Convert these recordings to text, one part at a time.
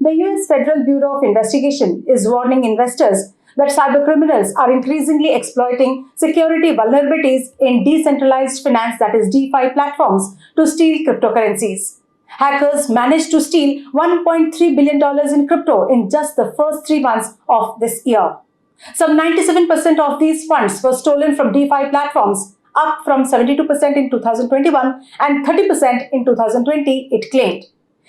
The US Federal Bureau of Investigation is warning investors that cybercriminals are increasingly exploiting security vulnerabilities in decentralized finance, that is DeFi platforms, to steal cryptocurrencies. Hackers managed to steal $1.3 billion in crypto in just the first 3 months of this year. Some 97% of these funds were stolen from DeFi platforms, up from 72% in 2021 and 30% in 2020, it claimed.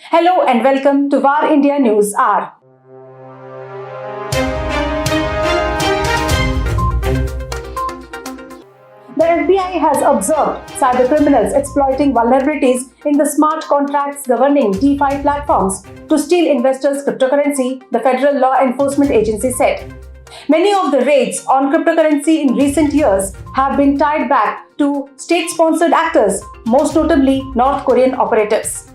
Hello and welcome to VARINDIA News Hour. The FBI has observed cybercriminals exploiting vulnerabilities in the smart contracts governing DeFi platforms to steal investors' cryptocurrency, the Federal Law Enforcement Agency said. Many of the raids on cryptocurrency in recent years have been tied back to state-sponsored actors, most notably North Korean operatives.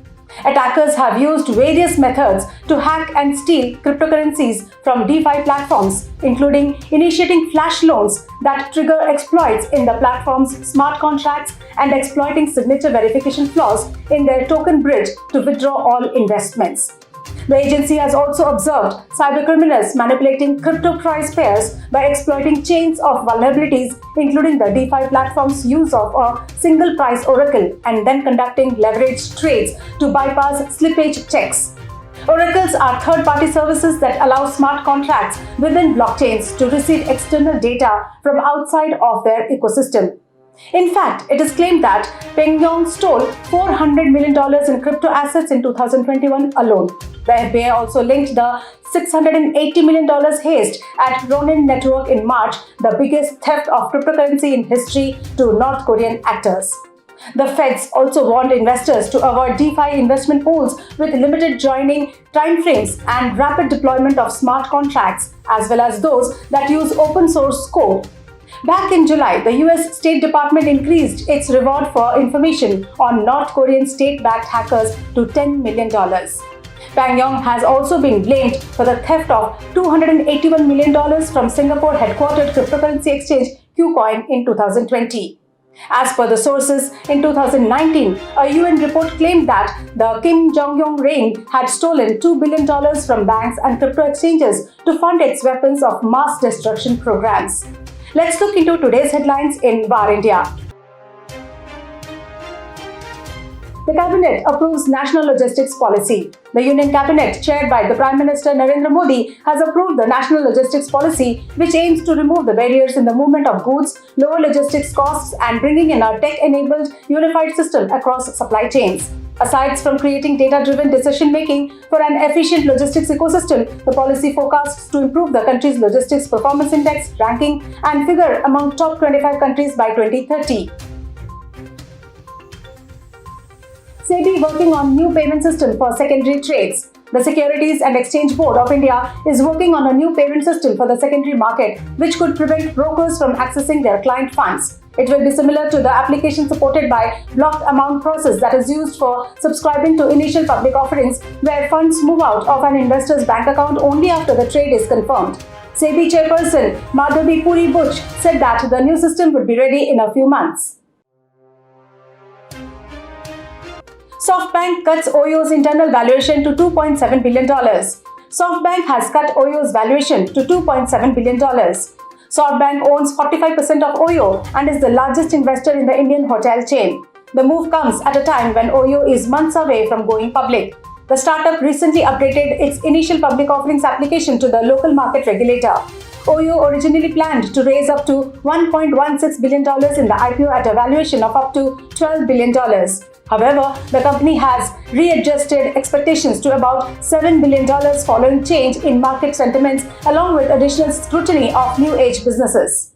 Attackers have used various methods to hack and steal cryptocurrencies from DeFi platforms, including initiating flash loans that trigger exploits in the platform's smart contracts and exploiting signature verification flaws in their token bridge to withdraw all investments. The agency has also observed cybercriminals manipulating crypto price pairs by exploiting chains of vulnerabilities, including the DeFi platform's use of a single price oracle and then conducting leveraged trades to bypass slippage checks. Oracles are third-party services that allow smart contracts within blockchains to receive external data from outside of their ecosystem. In fact, it is claimed that Pyongyang stole $400 million in crypto assets in 2021 alone. The FBI also linked the $680 million heist at Ronin Network in March, the biggest theft of cryptocurrency in history, to North Korean actors. The feds also warned investors to avoid DeFi investment pools with limited joining timeframes and rapid deployment of smart contracts, as well as those that use open source code. Back in July, the US State Department increased its reward for information on North Korean state-backed hackers to $10 million. Pyongyang has also been blamed for the theft of $281 million from Singapore-headquartered cryptocurrency exchange KuCoin in 2020. As per the sources, in 2019, a UN report claimed that the Kim Jong-un reign had stolen $2 billion from banks and crypto exchanges to fund its weapons of mass destruction programs. Let's look into today's headlines in VARINDIA. The Cabinet approves National Logistics Policy. The Union Cabinet, chaired by the Prime Minister Narendra Modi, has approved the National Logistics Policy, which aims to remove the barriers in the movement of goods, lower logistics costs, and bringing in a tech-enabled, unified system across supply chains. Aside from creating data-driven decision-making for an efficient logistics ecosystem, the policy forecasts to improve the country's logistics performance index ranking and figure among top 25 countries by 2030. SEBI working on new payment system for secondary trades. The Securities and Exchange Board of India is working on a new payment system for the secondary market, which could prevent brokers from accessing their client funds. It will be similar to the application supported by blocked amount process that is used for subscribing to initial public offerings, where funds move out of an investor's bank account only after the trade is confirmed. SEBI chairperson Madhavi Puri Buch said that the new system would be ready in a few months. SoftBank cuts OYO's internal valuation to $2.7 billion. SoftBank has cut OYO's valuation to $2.7 billion. SoftBank owns 45% of OYO and is the largest investor in the Indian hotel chain. The move comes at a time when OYO is months away from going public. The startup recently updated its initial public offerings application to the local market regulator. OYO originally planned to raise up to $1.16 billion in the IPO at a valuation of up to $12 billion. However, the company has readjusted expectations to about $7 billion following change in market sentiments along with additional scrutiny of new age businesses.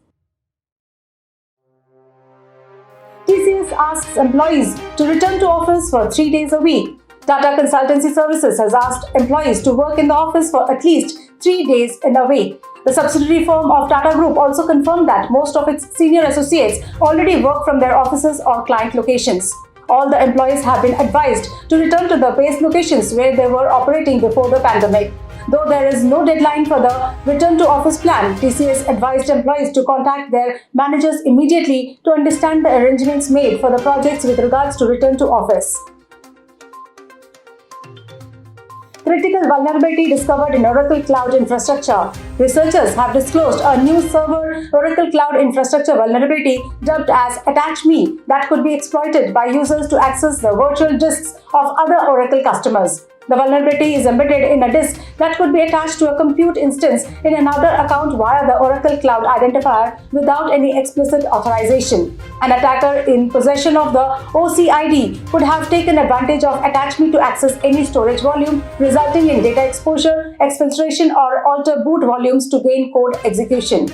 TCS asks employees to return to office for 3 days a week. Tata Consultancy Services has asked employees to work in the office for at least 3 days in a week. The subsidiary firm of Tata Group also confirmed that most of its senior associates already work from their offices or client locations. All the employees have been advised to return to the base locations where they were operating before the pandemic. Though there is no deadline for the return to office plan, TCS advised employees to contact their managers immediately to understand the arrangements made for the projects with regards to return to office. critical vulnerability discovered in Oracle Cloud infrastructure. Researchers have disclosed a new server Oracle Cloud infrastructure vulnerability dubbed as Attach Me that could be exploited by users to access the virtual disks of other Oracle customers. The vulnerability is embedded in a disk that could be attached to a compute instance in another account via the Oracle Cloud identifier without any explicit authorization. An attacker in possession of the OCID could have taken advantage of Attach Me to access any storage volume, resulting in data exposure, exfiltration, or alter boot volumes to gain code execution.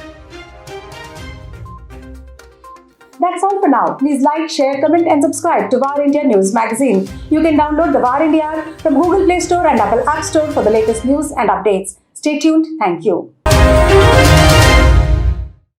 That's all for now. Please like, share, comment and subscribe to VARINDIA News Magazine. You can download the VARINDIA app from Google Play Store and Apple App Store for the latest news and updates. Stay tuned. Thank you.